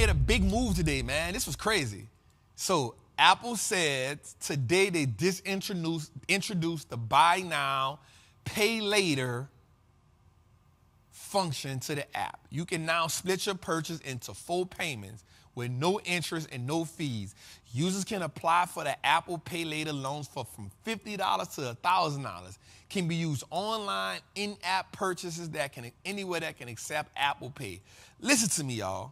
made a big move today, man. This was crazy. So Apple said today they introduced the buy now, pay later function to the app. You can now split your purchase into 4 payments with no interest and no fees. Users can apply for the Apple Pay Later loans from $50 to $1,000. Can be used online, in-app purchases anywhere that can accept Apple Pay. Listen to me, y'all.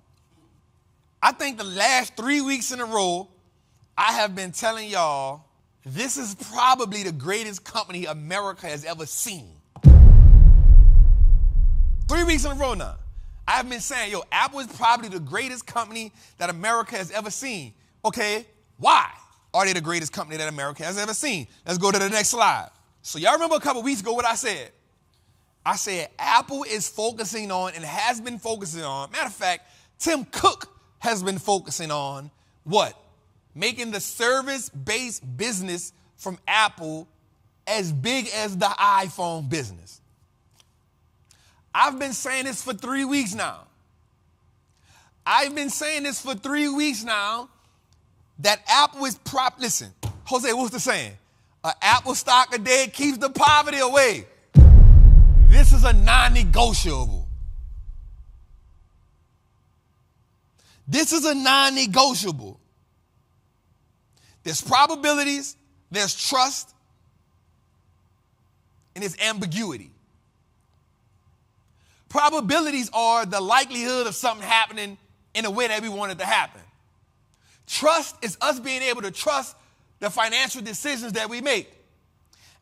I think the last 3 weeks in a row, I have been telling y'all this is probably the greatest company America has ever seen. 3 weeks in a row now. I have been saying, Apple is probably the greatest company that America has ever seen. Okay, why are they the greatest company that America has ever seen? Let's go to the next slide. So y'all remember a couple weeks ago what I said? I said Apple is focusing on and has been focusing on, matter of fact, Tim Cook has been focusing on what? Making the service-based business from Apple as big as the iPhone business. I've been saying this for 3 weeks now. That Apple is listen, Jose, what's the saying? An Apple stock a day keeps the poverty away. This is a non-negotiable. This is a non-negotiable. There's probabilities, there's trust, and there's ambiguity. Probabilities are the likelihood of something happening in a way that we want it to happen. Trust is us being able to trust the financial decisions that we make.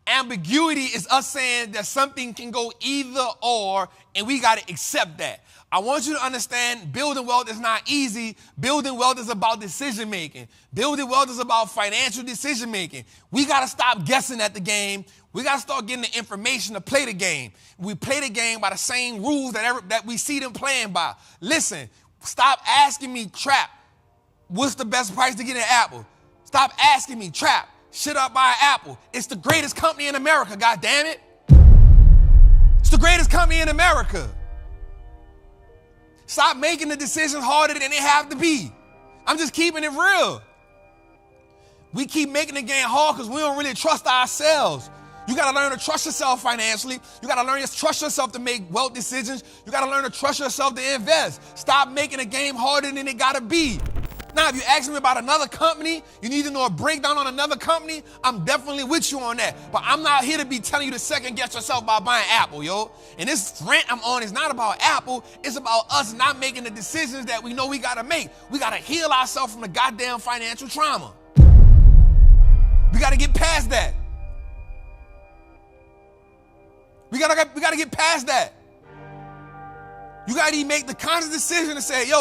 Ambiguity is us saying that something can go either or, and we got to accept that. I want you to understand building wealth is not easy. Building wealth is about decision making. Building wealth is about financial decision making. We got to stop guessing at the game. We got to start getting the information to play the game. We play the game by the same rules that we see them playing by. Listen, stop asking me, Trap, what's the best price to get an Apple? Stop asking me, Trap, should I buy an Apple? It's the greatest company in America, God damn it. It's the greatest company in America. Stop making the decisions harder than they have to be. I'm just keeping it real. We keep making the game hard because we don't really trust ourselves. You got to learn to trust yourself financially. You got to learn to trust yourself to make wealth decisions. You got to learn to trust yourself to invest. Stop making the game harder than it got to be. Now, if you ask me about another company, you need to know a breakdown on another company, I'm definitely with you on that. But I'm not here to be telling you to second guess yourself by buying Apple, yo. And this rant I'm on is not about Apple. It's about us not making the decisions that we know we got to make. We got to heal ourselves from the goddamn financial trauma. We got to get past that. We gotta get past that. You gotta make the conscious decision to say,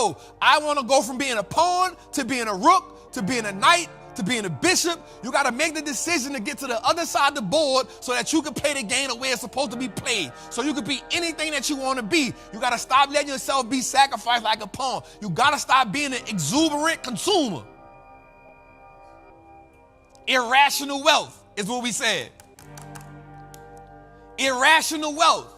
I want to go from being a pawn to being a rook to being a knight to being a bishop. You gotta make the decision to get to the other side of the board so that you can play the game the way it's supposed to be played. So you can be anything that you want to be. You gotta stop letting yourself be sacrificed like a pawn. You gotta stop being an exuberant consumer. Irrational wealth is what we said. Irrational wealth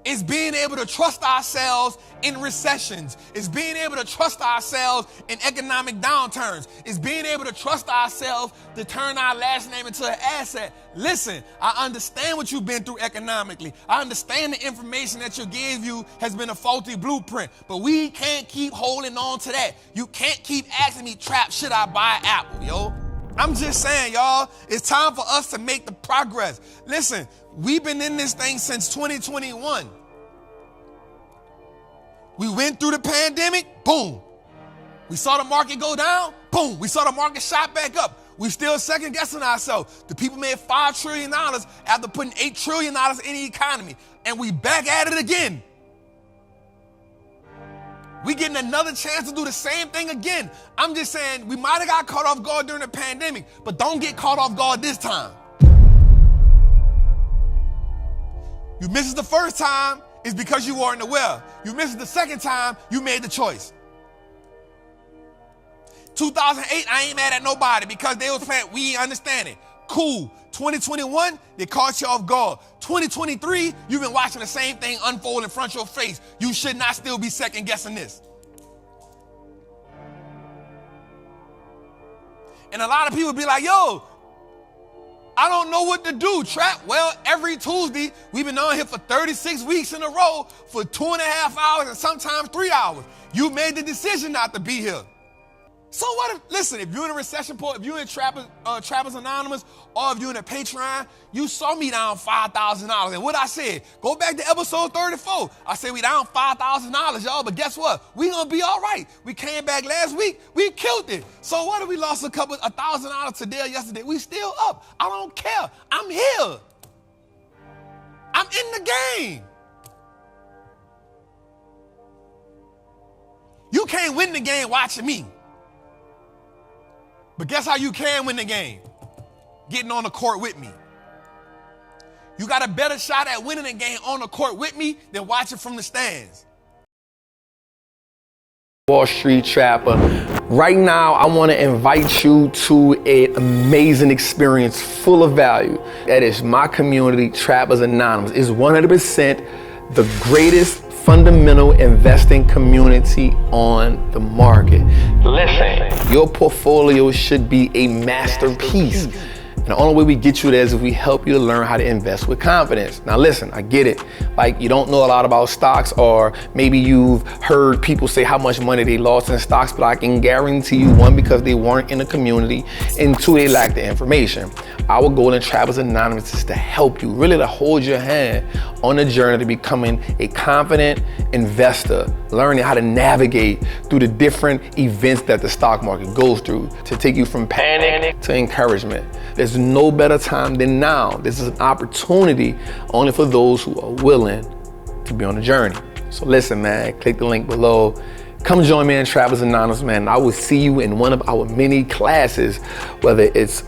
is being able to trust ourselves in recessions. It's being able to trust ourselves in economic downturns. It's being able to trust ourselves to turn our last name into an asset. Listen, I understand what you've been through economically. I understand the information that you gave you has been a faulty blueprint, but we can't keep holding on to that. You can't keep asking me, Trap, should I buy Apple, yo? I'm just saying, y'all, it's time for us to make the progress. Listen, we've been in this thing since 2021. We went through the pandemic, boom. We saw the market go down, boom. We saw the market shot back up. We still second guessing ourselves. The people made $5 trillion after putting $8 trillion in the economy. And we back at it again. We getting another chance to do the same thing again. I'm just saying we might have got caught off guard during the pandemic, but don't get caught off guard this time. You missed it the first time, it's because you weren't aware. You missed it the second time, you made the choice. 2008, I ain't mad at nobody because they was playing, we ain't understand it. Cool. 2021, they caught you off guard. 2023, you've been watching the same thing unfold in front of your face. You should not still be second guessing this. And a lot of people be like, yo, I don't know what to do, Trap. Well, every Tuesday, we've been on here for 36 weeks in a row for 2.5 hours and sometimes 3 hours. You made the decision not to be here. So what if, listen, if you're in a recession port, if you're in Trappers Anonymous, or if you're in a Patreon, you saw me down $5,000. And what I said, go back to episode 34. I said we down $5,000, y'all, but guess what? We gonna be all right. We came back last week, we killed it. So what if we lost $1,000 today or yesterday? We still up. I don't care. I'm here. I'm in the game. You can't win the game watching me. But guess how you can win the game? Getting on the court with me. You got a better shot at winning the game on the court with me than watching from the stands. Wall Street Trapper. Right now, I want to invite you to an amazing experience full of value. That is my community, Trappers Anonymous. It's 100% the greatest fundamental investing community on the market. Listen, your portfolio should be a masterpiece. And the only way we get you there is if we help you to learn how to invest with confidence. Now listen, I get it. Like you don't know a lot about stocks, or maybe you've heard people say how much money they lost in stocks, but I can guarantee you, one, because they weren't in the community, and two, they lack the information. Our goal in Trappers Anonymous is to help you, really to hold your hand on the journey to becoming a confident investor, learning how to navigate through the different events that the stock market goes through, to take you from panic to encouragement. There's no better time than now. This is an opportunity only for those who are willing to be on the journey. So listen, man, click the link below. Come join me in Trappers Anonymous, man. I will see you in one of our many classes, whether it's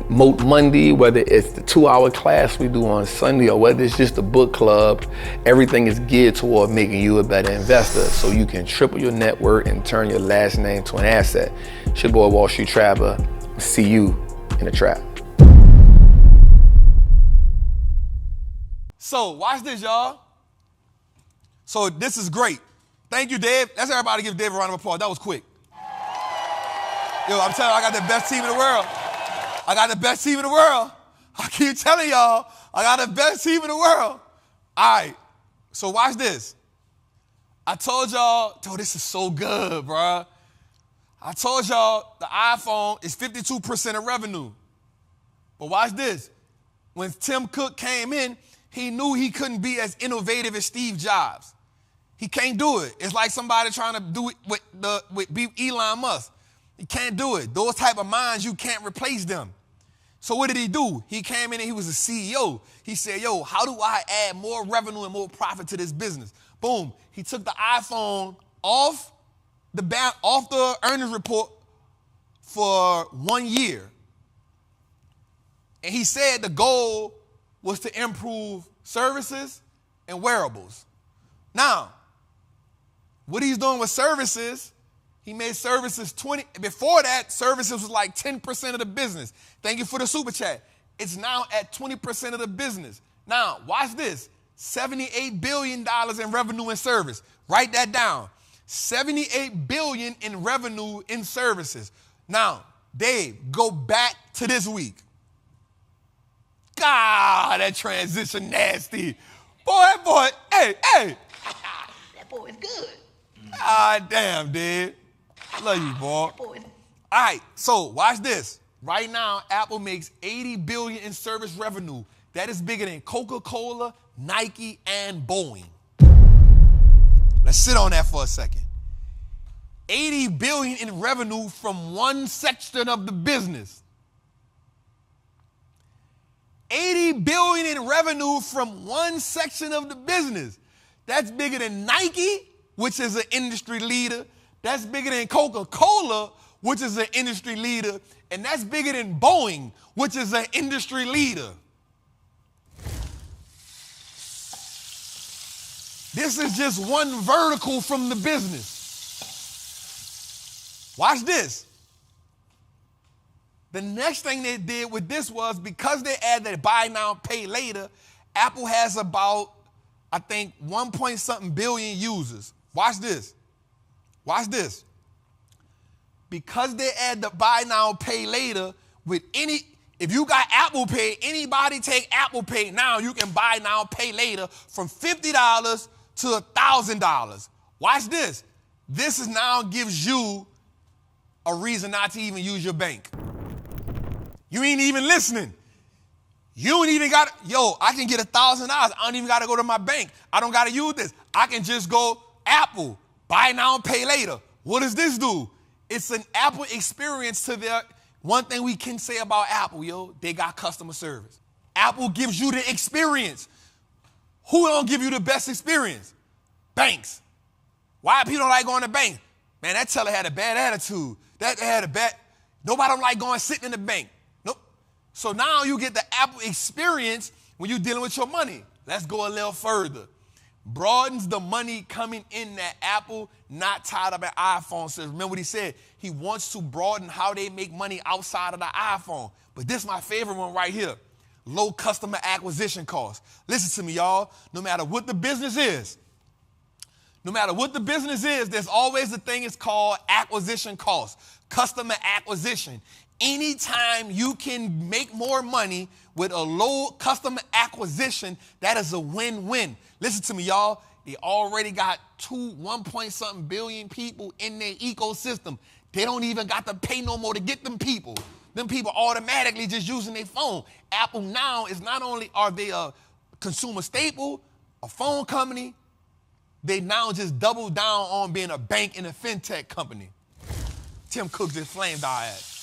Moat Monday, whether it's the 2-hour class we do on Sunday, or whether it's just a book club. Everything is geared toward making you a better investor so you can triple your net worth and turn your last name to an asset. It's your boy, Wall Street Trapper. See you in the trap. So watch this, y'all. So this is great. Thank you, Dave. Let's everybody give Dave a round of applause. That was quick. Yo, I'm telling you, I got the best team in the world. I got the best team in the world. I keep telling y'all, I got the best team in the world. All right, so watch this. I told y'all, this is so good, bro. I told y'all the iPhone is 52% of revenue. But watch this. When Tim Cook came in, he knew he couldn't be as innovative as Steve Jobs. He can't do it. It's like somebody trying to do it with Elon Musk. He can't do it. Those type of minds, you can't replace them. So what did he do? He came in and he was a CEO. He said, yo, how do I add more revenue and more profit to this business? Boom. He took the iPhone off the earnings report for 1 year. And he said the goal was to improve services and wearables. Now, what he's doing with services, he made services 20. Before that, services was like 10% of the business. Thank you for the super chat. It's now at 20% of the business. Now, watch this. $78 billion in revenue in service. Write that down. $78 billion in revenue in services. Now, Dave, go back to this week. God, that transition nasty. Boy, hey. That boy is good. Ah, damn, dude. I love you, boy. All right, so watch this. Right now, Apple makes $80 billion in service revenue. That is bigger than Coca-Cola, Nike, and Boeing. Let's sit on that for a second. $80 billion in revenue from one section of the business. $80 billion in revenue from one section of the business. That's bigger than Nike, which is an industry leader. That's bigger than Coca-Cola, which is an industry leader. And that's bigger than Boeing, which is an industry leader. This is just one vertical from the business. Watch this. The next thing they did with this was, because they added buy now, pay later, Apple has about, I think, 1 point something billion users. Watch this. Watch this. because they add the buy now, pay later with any, if you got Apple Pay, anybody take Apple Pay now, you can buy now, pay later from $50 to $1,000. Watch this. This is now gives you a reason not to even use your bank. You ain't even listening. You ain't even got, I can get $1,000. I don't even got to go to my bank. I don't got to use this. I can just go Apple, buy now, pay later. What does this do? It's an Apple experience to their, one thing we can say about Apple, they got customer service. Apple gives you the experience. Who don't give you the best experience? Banks. Why people don't like going to banks? Man, that teller had a bad attitude. Nobody don't like going sitting in the bank. Nope. So now you get the Apple experience when you're dealing with your money. Let's go a little further. Broadens the money coming in that Apple, not tied up at iPhone. Says, remember what he said? He wants to broaden how they make money outside of the iPhone. But this is my favorite one right here. Low customer acquisition costs. Listen to me, y'all. No matter what the business is, there's always a thing it's called acquisition costs, customer acquisition. Anytime you can make more money with a low customer acquisition, that is a win-win. Listen to me, y'all. They already got 1-point-something billion people in their ecosystem. They don't even got to pay no more to get them people. Them people automatically just using their phone. Apple now is not only are they a consumer staple, a phone company, they now just double down on being a bank and a fintech company. Tim Cook just flamed our ass.